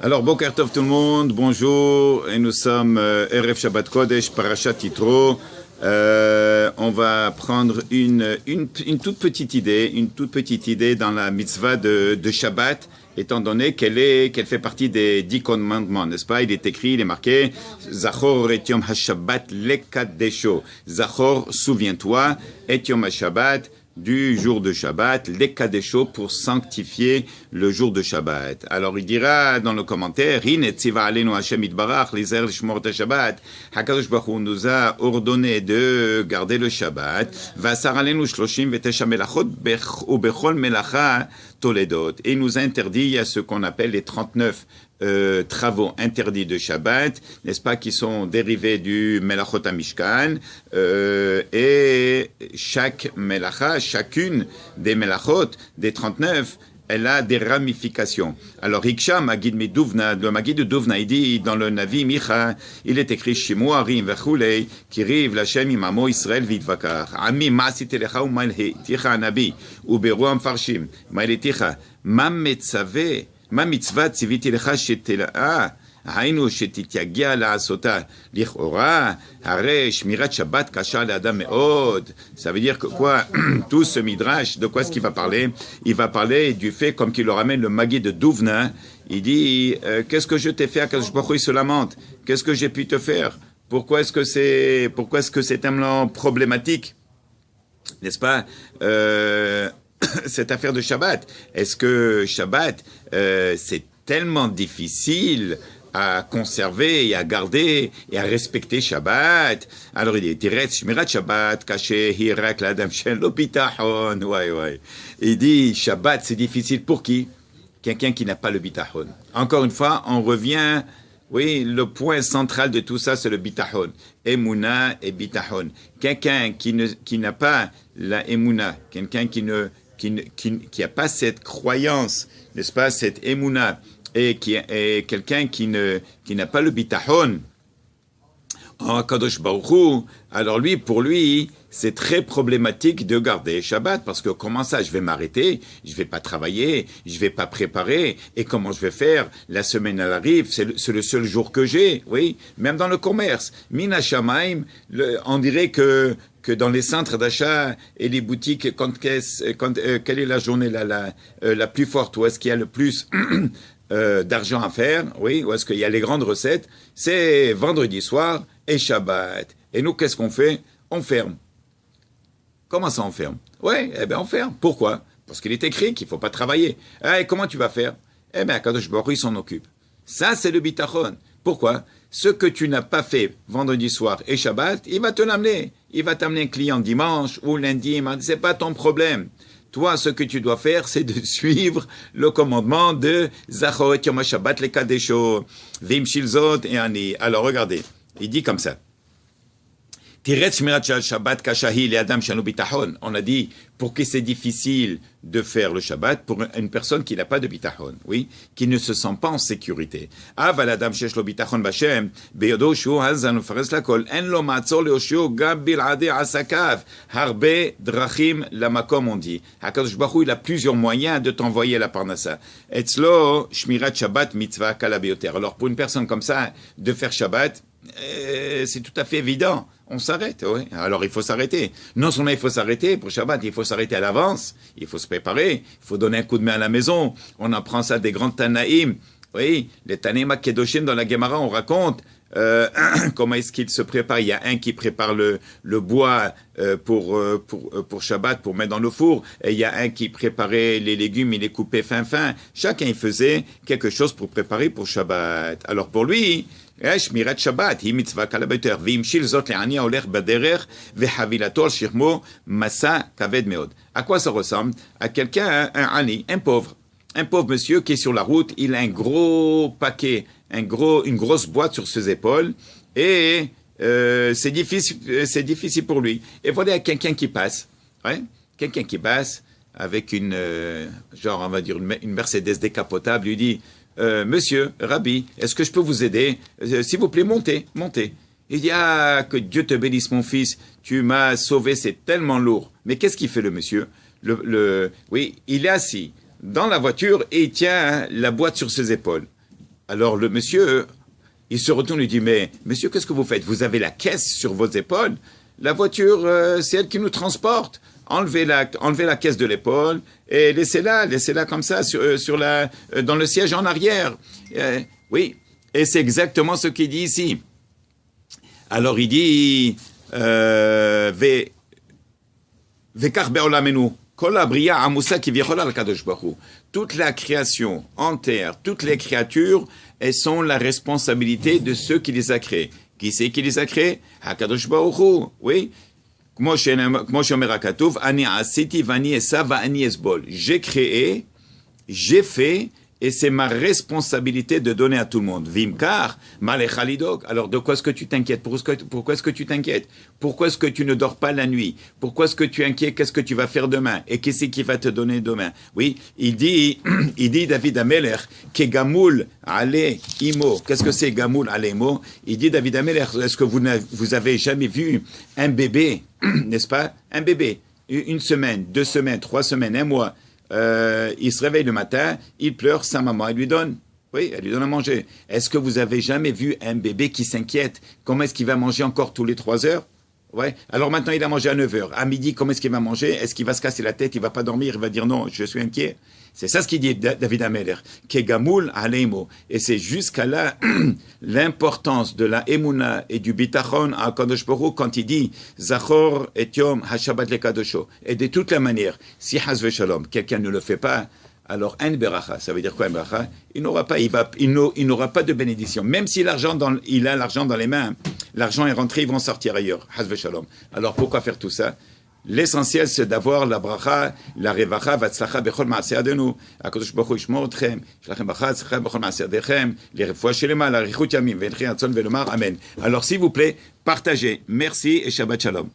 Alors, Boker Tov tout le monde, bonjour, et nous sommes Erev Shabbat Kodesh, Parashat Yitro. On va prendre une toute petite idée dans la mitzvah de Shabbat, étant donné qu'elle fait partie des 10 commandements, n'est-ce pas? Il est écrit, il est marqué, Zachor et Yom HaShabbat lekadesho. Zachor, souviens-toi, et Yom HaShabbat, du jour de Shabbat, les Kadesho pour sanctifier le jour de Shabbat. Alors il dira dans le commentaire, Hakadosh Baruch Hu nous a ordonné de garder le Shabbat, et il nous a interdit à ce qu'on appelle les 39 travaux interdits de Shabbat, n'est-ce pas, qui sont dérivés du Melachot HaMishkan, et chaque Melacha, chacune des Melachot, des 39, elle a des ramifications. Alors, Iksha, Magid Meduvna, le Magid de Duvna, il dit dans le Navi Micha, il est écrit Shimu Arim Vechulei, Kiriv Lashem Imamo Israël Vidvakar. Ami Masitelecha ou Malheticha Nabi, ou Beruam Farshim, Malheticha, Mametzave, Ma mitzvah tziviti lecha shetelaa, hainu shetityagia la'asota, lichora, hare shmirat shabbat kasha le'adam me'od. Ça veut dire que quoi? Tout ce midrash, de quoi est-ce qu'il va parler? Il va parler du fait, comme qu'il le ramène le Magid de Duvna, il dit, qu'est-ce que je t'ai fait? Akadosh Baruch Hu, il se lamente. Qu'est-ce que j'ai pu te faire? Pourquoi est-ce que c'est tellement problématique? N'est-ce pas? Cette affaire de Shabbat. Est-ce que Shabbat, c'est tellement difficile à conserver et à garder et à respecter Shabbat? Alors il dit, Tiret Shmirat Shabbat, caché hirak l'adam shel lo bitachon. Ouais. Il dit, Shabbat, c'est difficile pour qui? Quelqu'un qui n'a pas le bitachon. Encore une fois, on revient. Oui, le point central de tout ça, c'est le bitachon. Emouna et bitachon. Quelqu'un qui n'a pas la emouna, quelqu'un qui n'a pas cette croyance, n'est-ce pas, cette emouna, et quelqu'un qui n'a pas le bitachon en Kadosh Baruch Hu, alors pour lui, c'est très problématique de garder Shabbat, parce que comment ça, je vais m'arrêter, je vais pas travailler, je vais pas préparer, et comment je vais faire? La semaine, elle arrive, c'est le seul jour que j'ai, oui, même dans le commerce. Mina Shamaim, on dirait que dans les centres d'achat et les boutiques, quelle est la journée la plus forte, où est-ce qu'il y a le plus d'argent à faire, oui, où est-ce qu'il y a les grandes recettes, c'est vendredi soir et Shabbat. Et nous, qu'est-ce qu'on fait? On ferme. Comment ça, on ferme? Oui, on ferme. Pourquoi? Parce qu'il est écrit qu'il ne faut pas travailler. Et comment tu vas faire? Akadosh Baruch Hu, il s'en occupe. Ça, c'est le bitachon. Pourquoi? Ce que tu n'as pas fait vendredi soir et Shabbat, il va te l'amener. Il va t'amener un client dimanche ou lundi. C'est pas ton problème. Toi, ce que tu dois faire, c'est de suivre le commandement de Zachor et Yom HaShabbat lekadesho, Vim Shilzot et Ani. Alors, regardez. Il dit comme ça. Tiret Shmirat Shabbat kashahi le'adam shanu bitachon. On a dit, pour que c'est difficile de faire le Shabbat pour une personne qui n'a pas de bitachon, oui, qui ne se sent pas en sécurité. Aval adam shesh lo bitachon b'Hashem, beyodo shu hazan ufares lakol, en lo ma'atzor le'oshio gam bil'adeh asakav, harbe drachim lamakom, on dit. Hakadosh Baruch Hu, il a plusieurs moyens de t'envoyer la parnassa. Etzlo shmirat Shabbat mitzvah kala beyoter. Alors pour une personne comme ça, de faire Shabbat, c'est tout à fait évident. On s'arrête, oui. Alors il faut s'arrêter. Non seulement il faut s'arrêter pour Shabbat, il faut s'arrêter à l'avance, il faut se préparer, il faut donner un coup de main à la maison. On apprend ça des grands Tanaïm. Oui, les Tanaïm Kedoshim dans la Gemara, on raconte comment est-ce qu'ils se préparent. Il y a un qui prépare le bois pour Shabbat, pour mettre dans le four, et il y a un qui préparait les légumes, il les coupait fin. Chacun il faisait quelque chose pour préparer pour Shabbat. Alors pour lui, Shmirat Shabbat, hi mitzvah kala beyoter, v'im shilzot le'ani ha'olech baderech ve'havilato al shirmo masa kaved meod. À quoi ça ressemble? À quelqu'un, un ani, un pauvre monsieur qui est sur la route, il a un gros paquet, une grosse boîte sur ses épaules, et c'est difficile pour lui. Et voilà quelqu'un qui passe, ouais, quelqu'un qui passe avec on va dire une Mercedes décapotable, lui dit, Monsieur, Rabbi, est-ce que je peux vous aider? S'il vous plaît, montez. Il dit, que Dieu te bénisse mon fils, tu m'as sauvé, c'est tellement lourd. Mais qu'est-ce qu'il fait le monsieur? Oui, il est assis dans la voiture et il tient la boîte sur ses épaules. Alors le monsieur, il se retourne et dit, mais monsieur, qu'est-ce que vous faites? Vous avez la caisse sur vos épaules? La voiture, c'est elle qui nous transporte. Enlevez la caisse de l'épaule et laissez-la comme ça dans le siège en arrière. Oui, et c'est exactement ce qu'il dit ici. Alors il dit, toute la création entière, toutes les créatures, elles sont la responsabilité de ceux qui les a créés. Qui c'est qui les a créés? HaKadosh Baruch Hu, oui. J'ai créé, j'ai fait, et c'est ma responsabilité de donner à tout le monde. Vimkar, malechalidok. Alors, de quoi est-ce que tu t'inquiètes? Pourquoi est-ce que tu t'inquiètes? Pourquoi est-ce que tu ne dors pas la nuit? Pourquoi est-ce que tu es inquiet? Qu'est-ce que tu vas faire demain? Et qu'est-ce qui va te donner demain? Oui, il dit David Ameler, que Gamoul ale imo. Qu'est-ce que c'est Gamoul ale imo? Il dit David Ameler, est-ce que vous avez jamais vu un bébé, n'est-ce pas? Un bébé, 1 semaine, 2 semaines, 3 semaines, 1 mois. Il se réveille le matin, il pleure, sa maman, elle lui donne. Oui, elle lui donne à manger. Est-ce que vous avez jamais vu un bébé qui s'inquiète? Comment est-ce qu'il va manger encore tous les 3 heures? Ouais. Alors maintenant, il a mangé à 9 heures. À midi, comment est-ce qu'il va manger? Est-ce qu'il va se casser la tête? Il va pas dormir? Il va dire non, je suis inquiet. C'est ça ce qu'il dit David Ameler. Kegamoul aleimo. Et c'est jusqu'à là l'importance de la emuna et du bitachon à Kadosh Baruch Hu quand il dit Zachor et Yom HaShabbat le Kadosho. Et de toute la manière, si Haz Shalom, quelqu'un ne le fait pas, alors un beracha, ça veut dire quoi un beracha? Il n'aura pas de bénédiction. Même si il a l'argent dans les mains, l'argent est rentré, ils vont sortir ailleurs. Haz Shalom. Alors pourquoi faire tout ça? L'essentiel, c'est d'avoir la bracha, la revacha, vatzlacha bechol ma'aseh adenu. HaKadosh Baruch Hu yishmor etchem, shlachem bracha, tzlacha bechol ma'aseh adechem, l'refoua shelema, l'arichut yamim, ve'enchi ratzon ve'lomar amen. Alors s'il vous plaît, partagez. Merci et Shabbat Shalom.